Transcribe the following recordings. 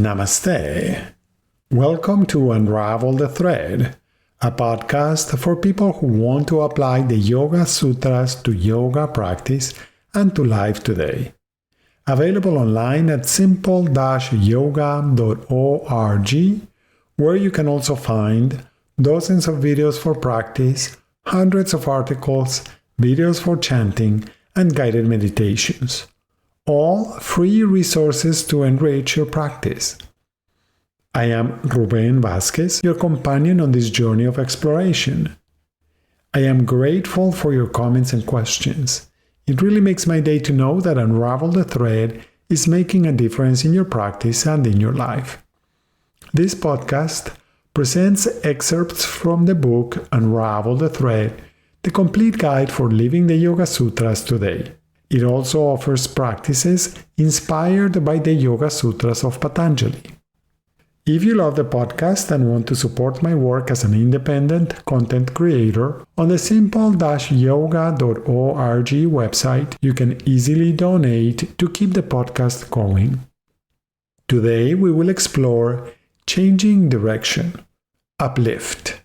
Namaste. Welcome to Unravel the Thread, a podcast for people who want to apply the Yoga Sutras to yoga practice and to life today. Available online at simple-yoga.org, where you can also find dozens of videos for practice, hundreds of articles, videos for chanting, and guided meditations. All free resources to enrich your practice. I am Ruben Vázquez, your companion on this journey of exploration. I am grateful for your comments and questions. It really makes my day to know that Unravel the Thread is making a difference in your practice and in your life. This podcast presents excerpts from the book Unravel the Thread, the complete guide for living the Yoga Sutras today. It also offers practices inspired by the Yoga Sutras of Patanjali. If you love the podcast and want to support my work as an independent content creator, on the simple-yoga.org website, you can easily donate to keep the podcast going. Today we will explore changing direction, uplift.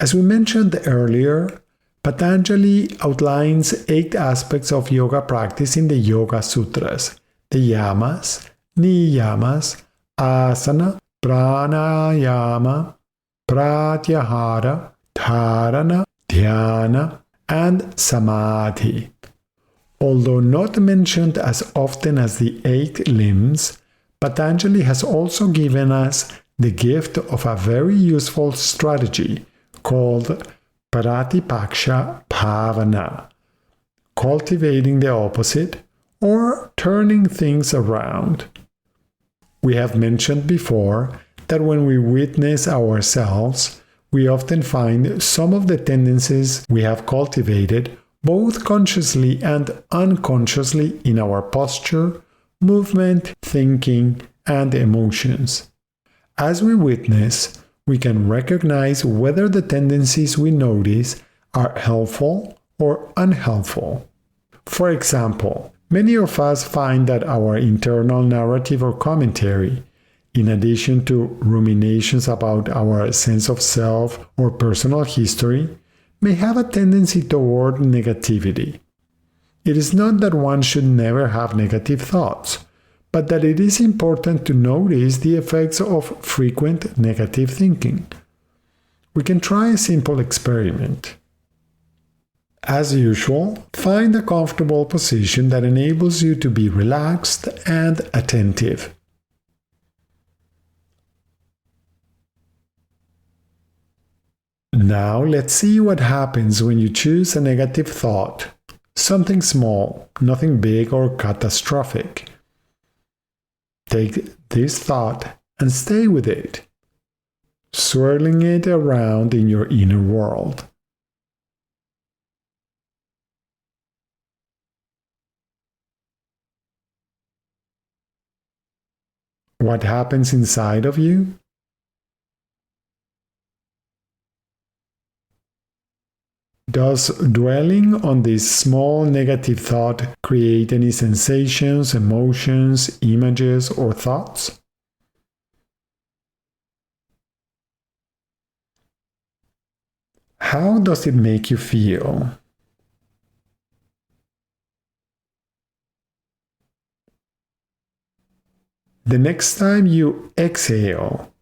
As we mentioned earlier, Patanjali outlines 8 aspects of yoga practice in the Yoga Sutras: the yamas, niyamas, asana, pranayama, pratyahara, dharana, dhyana, and samadhi. Although not mentioned as often as the 8 limbs, Patanjali has also given us the gift of a very useful strategy called Pratipaksha Bhavana, cultivating the opposite or turning things around. We have mentioned before that when we witness ourselves, we often find some of the tendencies we have cultivated both consciously and unconsciously in our posture, movement, thinking, and emotions. As we witness, we can recognize whether the tendencies we notice are helpful or unhelpful. For example, many of us find that our internal narrative or commentary, in addition to ruminations about our sense of self or personal history, may have a tendency toward negativity. It is not that one should never have negative thoughts, but that it is important to notice the effects of frequent negative thinking. We can try a simple experiment. As usual, find a comfortable position that enables you to be relaxed and attentive. Now let's see what happens when you choose a negative thought. Something small, nothing big or catastrophic. Take this thought and stay with it, swirling it around in your inner world. What happens inside of you? Does dwelling on this small negative thought create any sensations, emotions, images, or thoughts? How does it make you feel? The next time you exhale,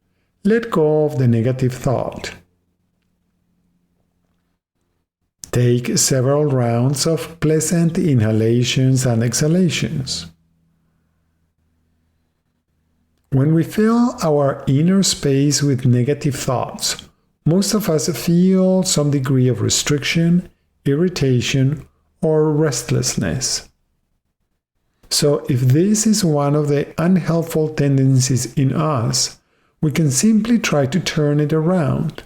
let go of the negative thought. Take several rounds of pleasant inhalations and exhalations. When we fill our inner space with negative thoughts, most of us feel some degree of restriction, irritation, or restlessness. So if this is one of the unhelpful tendencies in us, we can simply try to turn it around.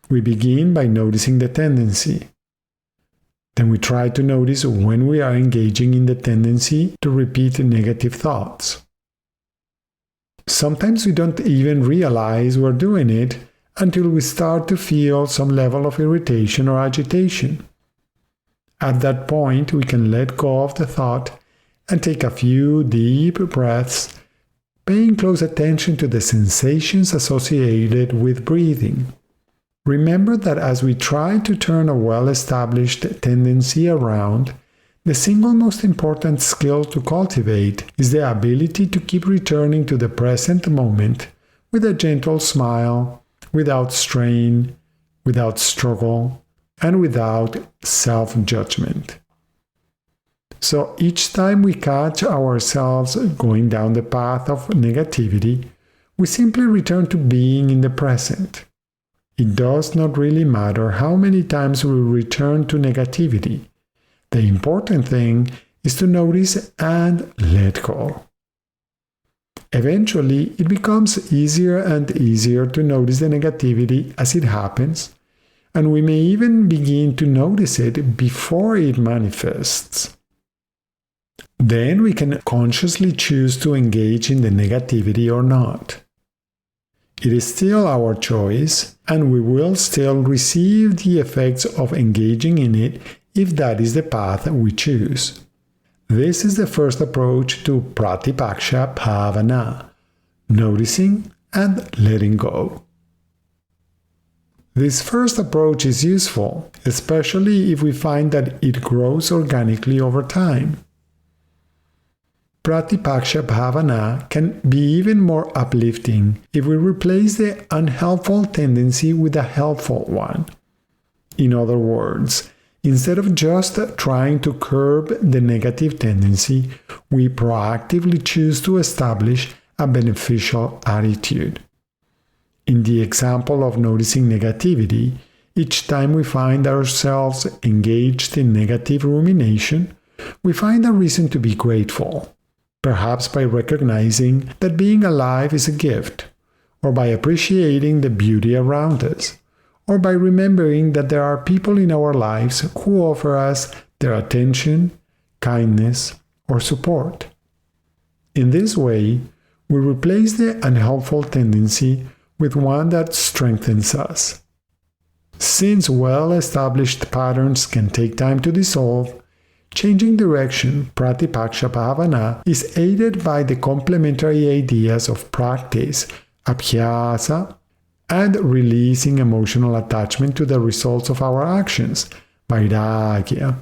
We begin by noticing the tendency. Then we try to notice when we are engaging in the tendency to repeat negative thoughts. Sometimes we don't even realize we're doing it until we start to feel some level of irritation or agitation. At that point, we can let go of the thought and take a few deep breaths paying close attention to the sensations associated with breathing. Remember that as we try to turn a well-established tendency around, the single most important skill to cultivate is the ability to keep returning to the present moment with a gentle smile, without strain, without struggle, and without self-judgment. So each time we catch ourselves going down the path of negativity, we simply return to being in the present. It does not really matter how many times we return to negativity. The important thing is to notice and let go. Eventually, it becomes easier and easier to notice the negativity as it happens, and we may even begin to notice it before it manifests. Then we can consciously choose to engage in the negativity or not. It is still our choice, and we will still receive the effects of engaging in it if that is the path we choose. This is the first approach to Pratipaksha Bhavana, noticing and letting go. This first approach is useful, especially if we find that it grows organically over time. Pratipaksha Bhavana can be even more uplifting if we replace the unhelpful tendency with a helpful one. In other words, instead of just trying to curb the negative tendency, we proactively choose to establish a beneficial attitude. In the example of noticing negativity, each time we find ourselves engaged in negative rumination, we find a reason to be grateful, perhaps by recognizing that being alive is a gift, or by appreciating the beauty around us, or by remembering that there are people in our lives who offer us their attention, kindness, or support. In this way, we replace the unhelpful tendency with one that strengthens us. Since well-established patterns can take time to dissolve, changing direction, Pratipaksha Bhavana, is aided by the complementary ideas of practice, abhyasa, and releasing emotional attachment to the results of our actions, vairagya.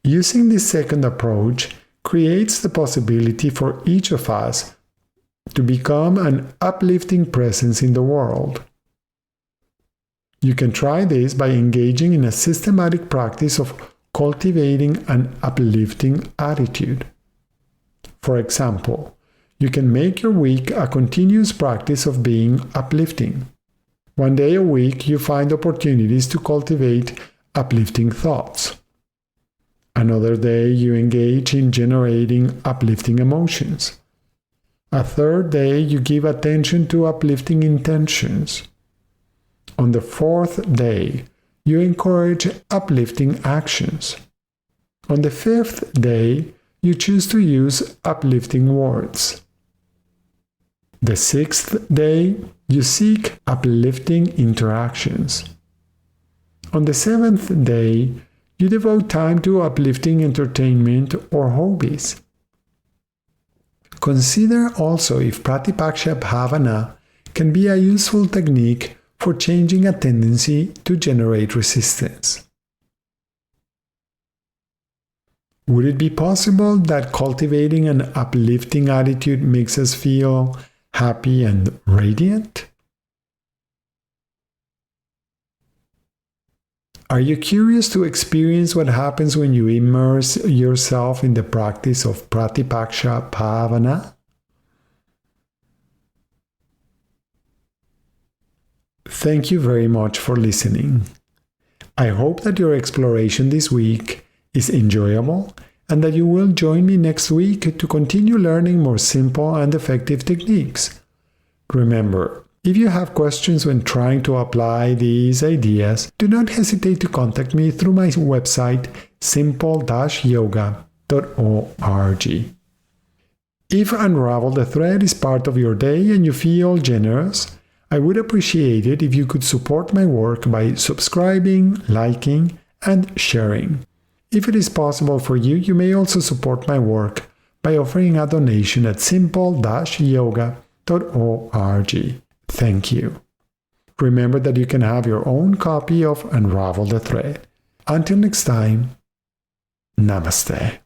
Using this second approach creates the possibility for each of us to become an uplifting presence in the world. You can try this by engaging in a systematic practice of cultivating an uplifting attitude. For example, you can make your week a continuous practice of being uplifting. One day a week, you find opportunities to cultivate uplifting thoughts. Another day, you engage in generating uplifting emotions. A third day, you give attention to uplifting intentions. On the fourth day, you encourage uplifting actions. On the fifth day, you choose to use uplifting words. The sixth day, you seek uplifting interactions. On the seventh day, you devote time to uplifting entertainment or hobbies. Consider also if Pratipaksha Bhavana can be a useful technique for changing a tendency to generate resistance. Would it be possible that cultivating an uplifting attitude makes us feel happy and radiant? Are you curious to experience what happens when you immerse yourself in the practice of Pratipaksha Bhavana? Thank you very much for listening. I hope that your exploration this week is enjoyable and that you will join me next week to continue learning more simple and effective techniques. Remember, if you have questions when trying to apply these ideas, do not hesitate to contact me through my website simple-yoga.org. If Unravel the Thread is part of your day and you feel generous, I would appreciate it if you could support my work by subscribing, liking, and sharing. If it is possible for you, you may also support my work by offering a donation at simple-yoga.org. Thank you. Remember that you can have your own copy of Unravel the Thread. Until next time, Namaste.